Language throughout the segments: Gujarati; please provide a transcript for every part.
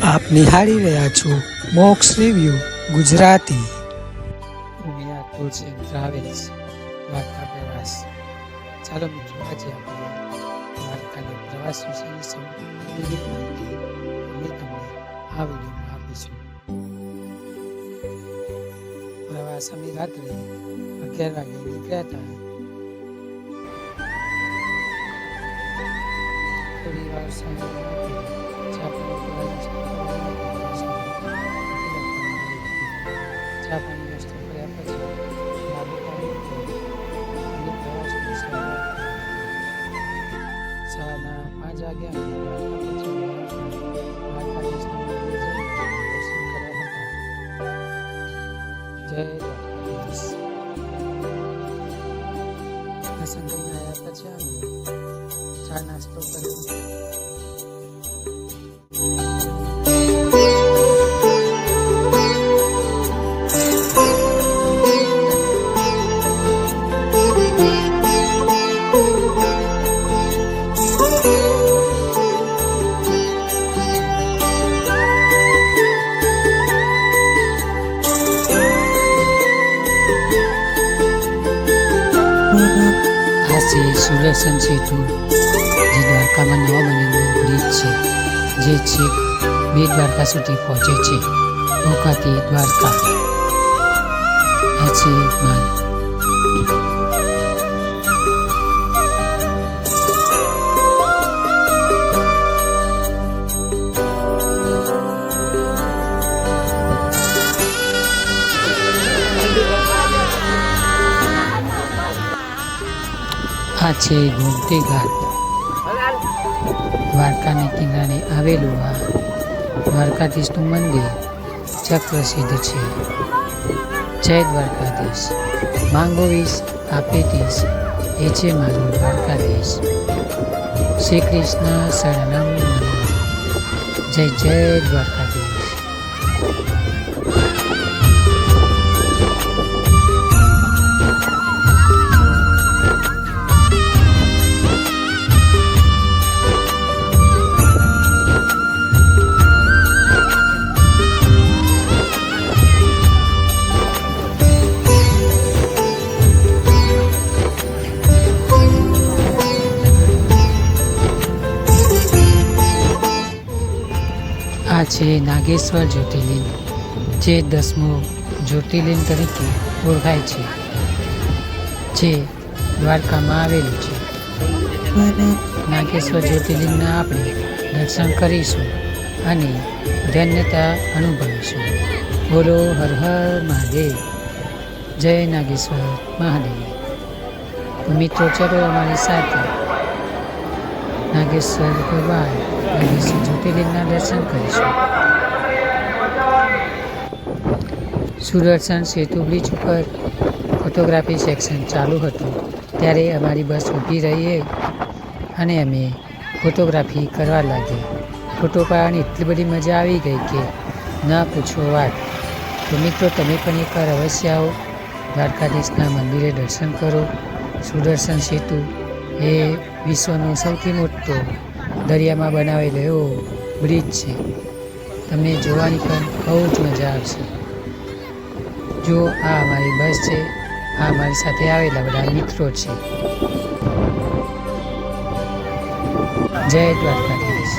આપ નિહાળી રહ્યા છો મોક્ષ review Gujarati. Umiya tours and travels Dwarka પ્રવાસ. ચાલો મિત્રો, આજે આપણે દ્વારકાના પ્રવાસ વિશેની સંપૂર્ણ વિગત માહિતી અમે તમને આ વિડીયોમાં આપીશું. પ્રવાસ અમે રાત્રે 11 વાગે નીકળ્યા હતા. થોડી વાર સમય ચા પાણી નાસ્તો કર્યા પછી સવારના 5 વાગ્યા જય દ્વારકાધીશ. દર્શન કરીને આવ્યા પછી અમે ચા નાસ્તો કર્યો. આ છે સુદર્શન સેતુ, જે દ્વારકામાં નવા બનેલો બ્રિજ છે, જે છેક બેટ દ્વારકા સુધી પહોંચે છે. ઓકાથી દ્વારકા. આ છે માલ. આ છે ગોમતી ઘાટ. દ્વારકાને કિનારે આવેલું આ દ્વારકાધીશનું મંદિર જગપ્રસિદ્ધ છે. જય દ્વારકાધીશ. માંગો વીસ આપે 30, એ છે મારું દ્વારકાધીશ. શ્રી કૃષ્ણ શરણમ નમઃ. જય જય દ્વારકાધીશ. આ છે નાગેશ્વર જ્યોતિર્લિંગ, જે 10મું જ્યોતિર્લિંગ તરીકે ઓળખાય છે, જે દ્વારકામાં આવેલું છે. નાગેશ્વર જ્યોતિર્લિંગના આપણે દર્શન કરીશું અને ધન્યતા અનુભવીશું. બોલો હર હર મહાદેવ. જય નાગેશ્વર મહાદેવ. તો મિત્રો, ચલો અમારી સાથે નાગેશ્વર ભગવાન નાગેશ્વર જ્યોતિર્લિંગના દર્શન કરીશું. સુદર્શન સેતુ બ્રિજ ઉપર ફોટોગ્રાફી સેક્શન ચાલુ હતું, ત્યારે અમારી બસ ઊભી રહી અને અમે ફોટોગ્રાફી કરવા લાગ્યા. ફોટો પાડવાની એટલી બધી મજા આવી ગઈ કે ન પૂછો વાત. તો મિત્રો, તમે પણ એકવાર અવશ્ય આવો, દ્વારકાધીશના મંદિરે દર્શન કરો. સુદર્શન સેતુ એ વિશ્વનો સૌથી મોટો દરિયામાં બનાવેલો એવો બ્રિજ છે. તમને જોવાની પણ બહુ જ મજા આવશે. જો આ અમારી બસ છે, આ અમારી સાથે આવેલા બધા મિત્રો છે. જય દ્વારકાધીશ.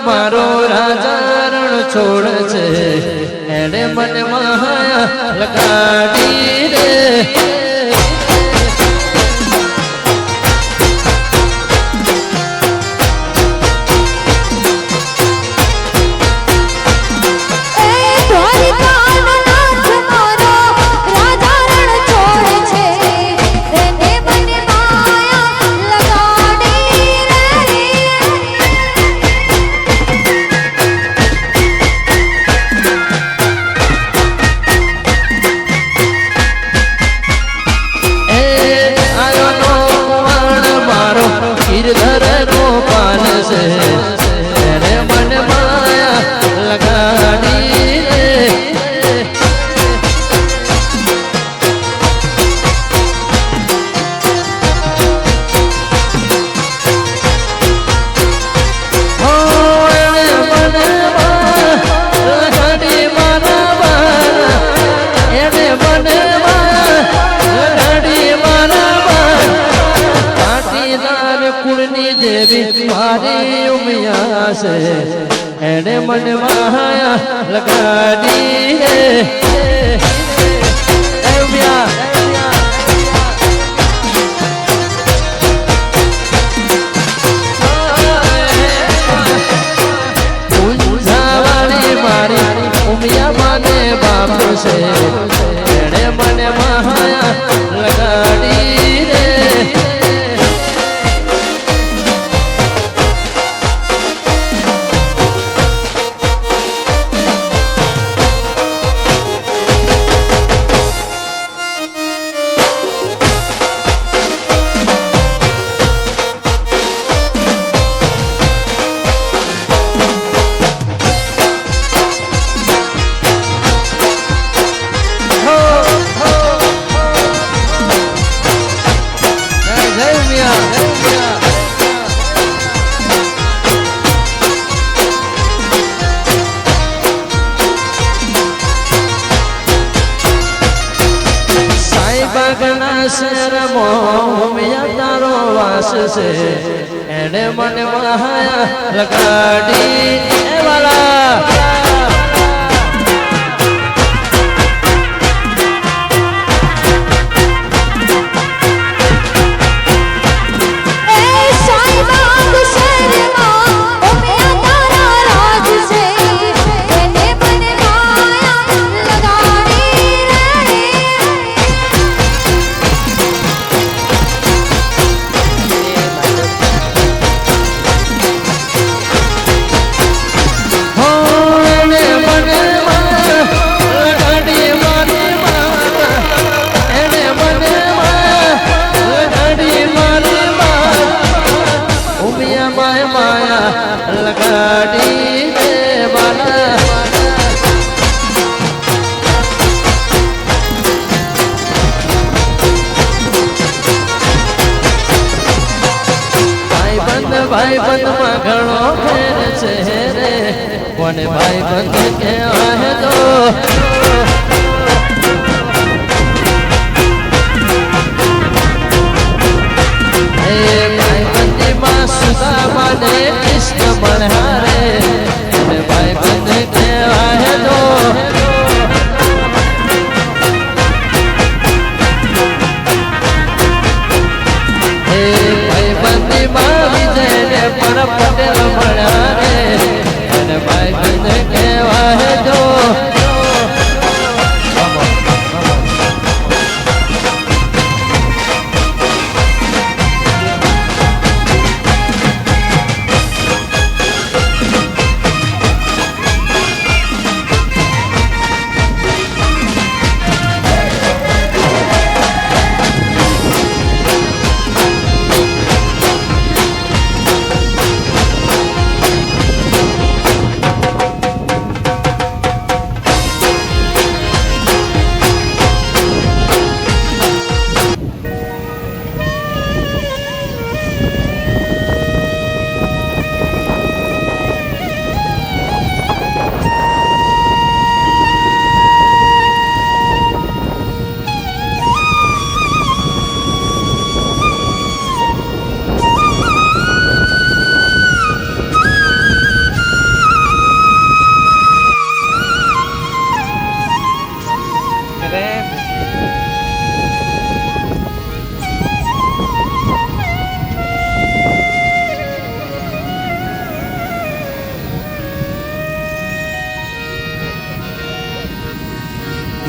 મારો રાજા રણ છોડ છે એને મને માયા લગાડી રે છે એને મને માયા લગાડી રે છે એણે મને માયા લગાડી રે શહેરમાં તારો વાસ છે એને મને માયા લગાડી એ વાલા લગાડી દે બાલા ભાઈ બંધ માં ઘણો ફેર છે રે કોને ભાઈ બંધ કહેવાય તો ભાઈ બંધી માં સુધા મને કૃષ્ણ મળ્યા રે ભાઈ બંધ કહેવાય તો ભાઈ બંધી માં વિજય ને પણ પટેલ મળ્યા રે અને ભાઈ બંધ કહેવાય તો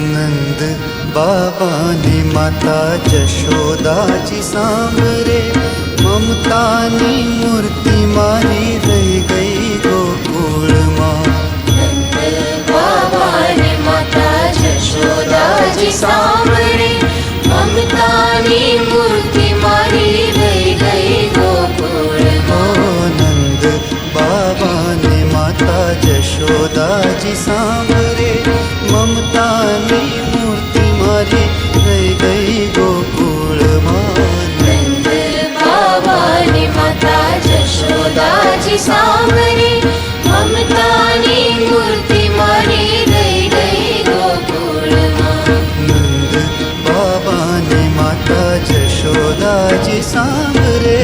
નંદ બાબાની માતા જશોદાજી સાંભરે મમતાની મૂર્તિ મારી રહી ગઈ ગોકુળમાં નંદ બાબાની માતા જશોદાજી સાંભરે મમતાની મૂર્તિ મારી રહી ગઈ ગોકુળમાં નંદ બાબાની માતા જશોદાજી સાંભરે મમતાની મૂર્તિ મારી રહી ગઈ ગોકુળમાં નંદ બાબાની માતા જશોદાજી સાંભરે મમતાની મૂર્તિ મારી રહી ગઈ ગોકુળમાં નંદ બાબાની માતા જશોદાજી સાંભરે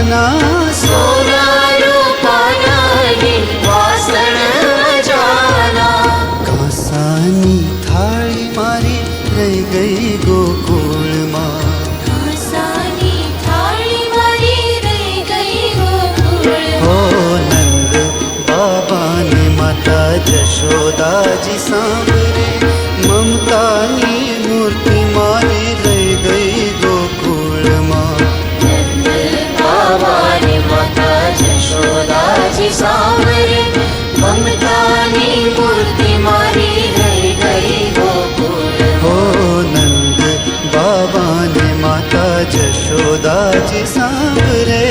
ચાંદીના સોના રૂપાના વાસણ મજાના કાંસાની થાળી મારી રહી ગઈ ગોકુળમાં ઘાસાની થાળી મારી રહી ગઈ ગોકુળ હો નંદ બાબાને માતા જશોદાજી સાંભળે મમતાની મૂર્તિ મારી રહી ગઈ ગોકુળમાં બાબાની માતા જશોદાજી સાંભળે મમતાની મૂર્તિ મારી રહી ગઈ ગોકુળ હો નંદ બાબાને માતા જશોદાજી સાંભળે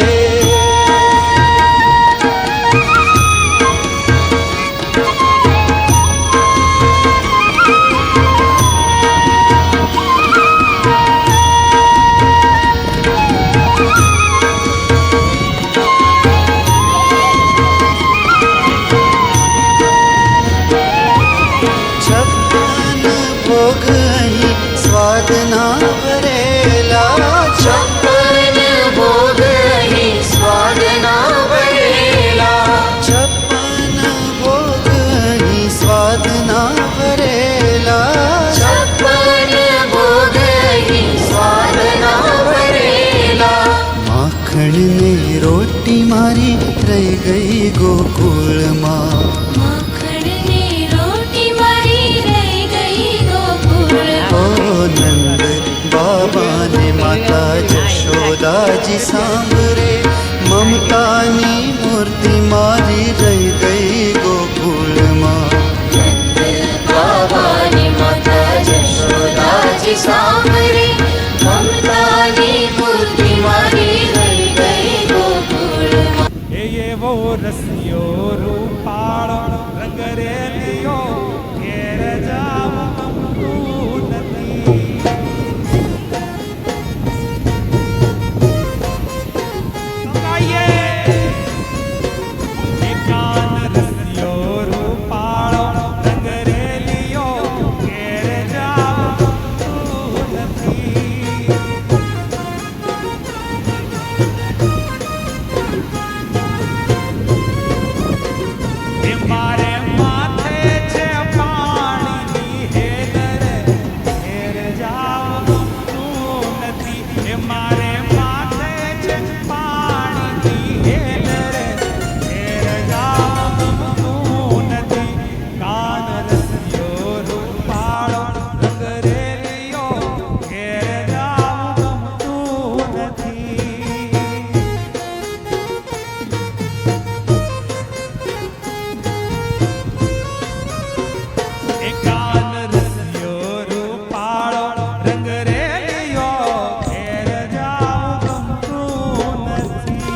છપ્પન ભોગ અહીં સ્વાદના ભરેલા છપ્પન ભોગ અહીં સ્વાદના ભરેલા છપ્પન ભોગ અહીં સ્વાદના ભરેલા છપ્પન ભોગ અહીં સ્વાદના ભરેલા માખણની રોટી મારી રહી ગઈ ગોકુળમાં માખણની રોટી મારી રહી ગઈ ગોકુળ ઓ નંદ બાબાને માતા જશોદાજી સાંભળે મમતાની મૂર્તિ મારી રહી ગઈ ગોકુળમાં બાબાની માતા જશોદાજી સાંભળે મમતાની મૂર્તિ મારી રહી ગઈ ગોકુળમાં એવો રસિયો રૂપાળો રંગ રેલિયો ઘેર જાવ ગમતું નથી કાન રસિયો રૂપાળો રંગ રેલિયો ઘેર જાવ ગમતું નથી મારે માથે છે પાણીની હેદર ઘેર જાવ ગમતું નથી મારે માથે છે પાણીની હેદર ઘેર જાવ ગમતું નથી કાન રસિયો રૂપાળો રંગ રેલિયો ઘેર જાવ ગમતું નથી કાન રસિયો રૂપાળો રંગ રેલિયો ઘેર જાવ ગમતું નથી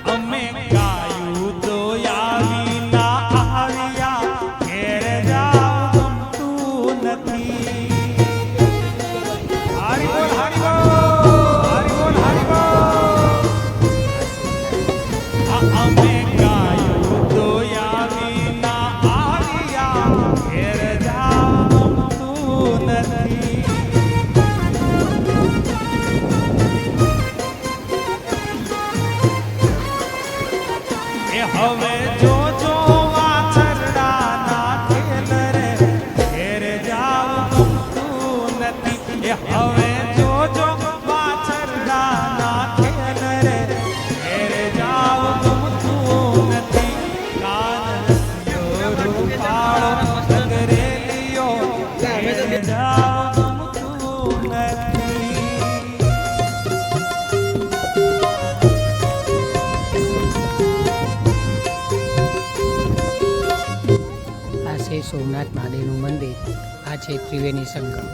અમે ગાયું તો આવી ના આવ્યા ઘેર જાવ ગમતું નથી હારી બોલ હારી બોલ હારી બોલ હારી બોલ અમે ગાયું તો આવી ના આવ્યા ઘેર જાવ ગમતું નથી એ હવે જોજો વાછરડાના ખેલ રે ઘેર જાવ ગમતું નથી એ હવે જોજો વાછરડાના ખેલ રે ઘેર જાવ ગમતું નથી સોમનાથ મહાદેવનું મંદિર. આ છે ત્રિવેણી સંગમ.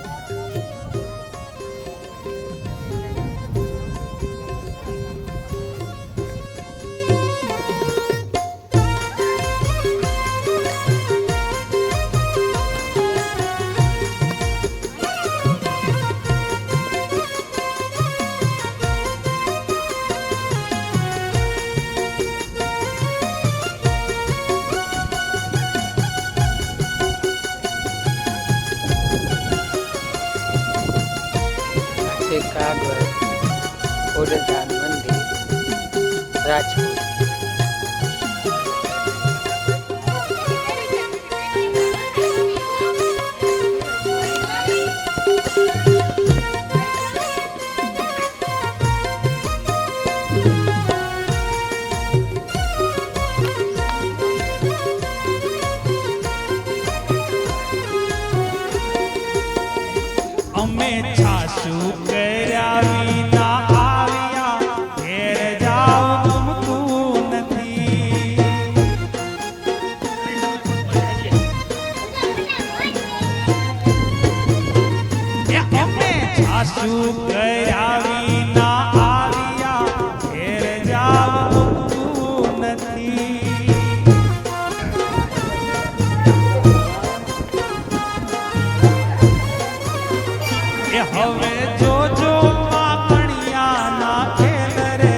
કાગળ ખોડલધામ મંદિર, રાજકોટ. અમે છાશું કર્યા વિના આવ્યા, ઘેર જાવ ગમતું નથી. અમે છાશું કર્યા વિના આવ્યા, ઘેર જાવ ગમતું નથી. હવે જોજો માખણિયાના ખેલ રે,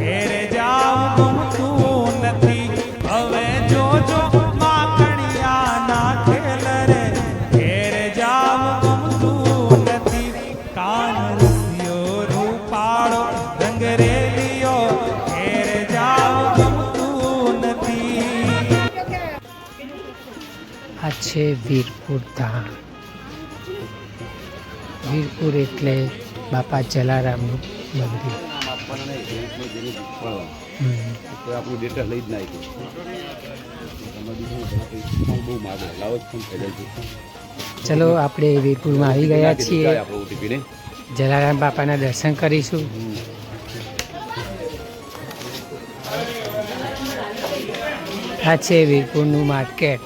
ઘેર જાવ ગમતું નથી. હવે જોજો માખણિયાના ખેલ રે, ઘેર જાવ ગમતું નથી. કાન રસિયો રૂપાળો રંગ રેલિયો, ઘેર જાવ ગમતું નથી. આ છે વીરપુર ધામ. વીરપુર એટલે બાપા જલારામનું મંદિર. આપણું ડેટા લઈ જ નાખ્યું. ચલો આપણે વીરપુરમાં આવી ગયા છીએ. જલારામ બાપાના દર્શન કરીશું. આ છે વીરપુરનું માર્કેટ.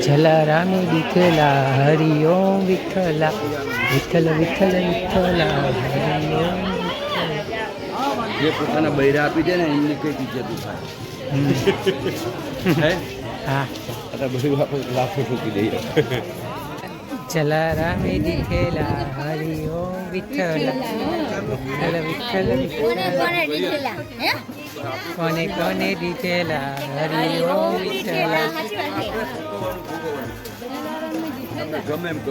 જલારામે દીઠેલા હરિઓમ વિઠ્ઠલા, વિઠ્ઠલ વિઠ્ઠલ વિઠ્ઠલા હરિઓમ. જે પોતાના બૈરા આપી દે ને એમને કઈ ઇજ્જત થાય. હા, લાખો ઠોકી દઈએ. જલારામે દીઠેલા હરિઓમ વિઠ્ઠલા, વિઠ્ઠલ વિઠ્ઠલ વિઠ્ઠલા. કોને કોને દીઠેલા હરિઓમ વિઠ્ઠલા.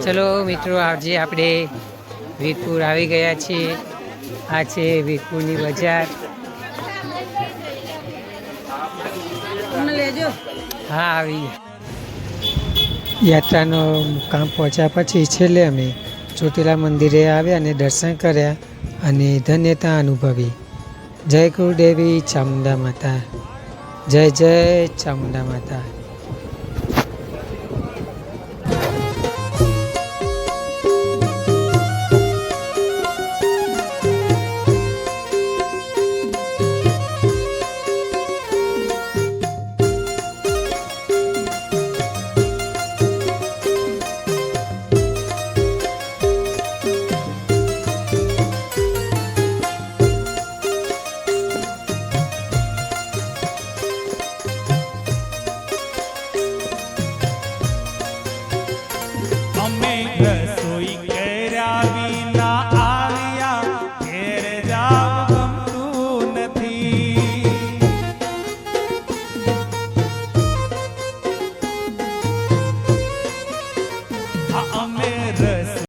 ચલો મિત્રો, આજે આપણે વીરપુર આવી ગયા છીએ. આ છે વીરપુરની બજાર. હા, આવી યાત્રાનો મુકામ પહોંચ્યા પછી છેલ્લે અમે ચોટીલા મંદિરે આવ્યા અને દર્શન કર્યા અને ધન્યતા અનુભવી. જય ગુરુદેવી ચામુંડા માતા, જય જય ચામુંડા માતા.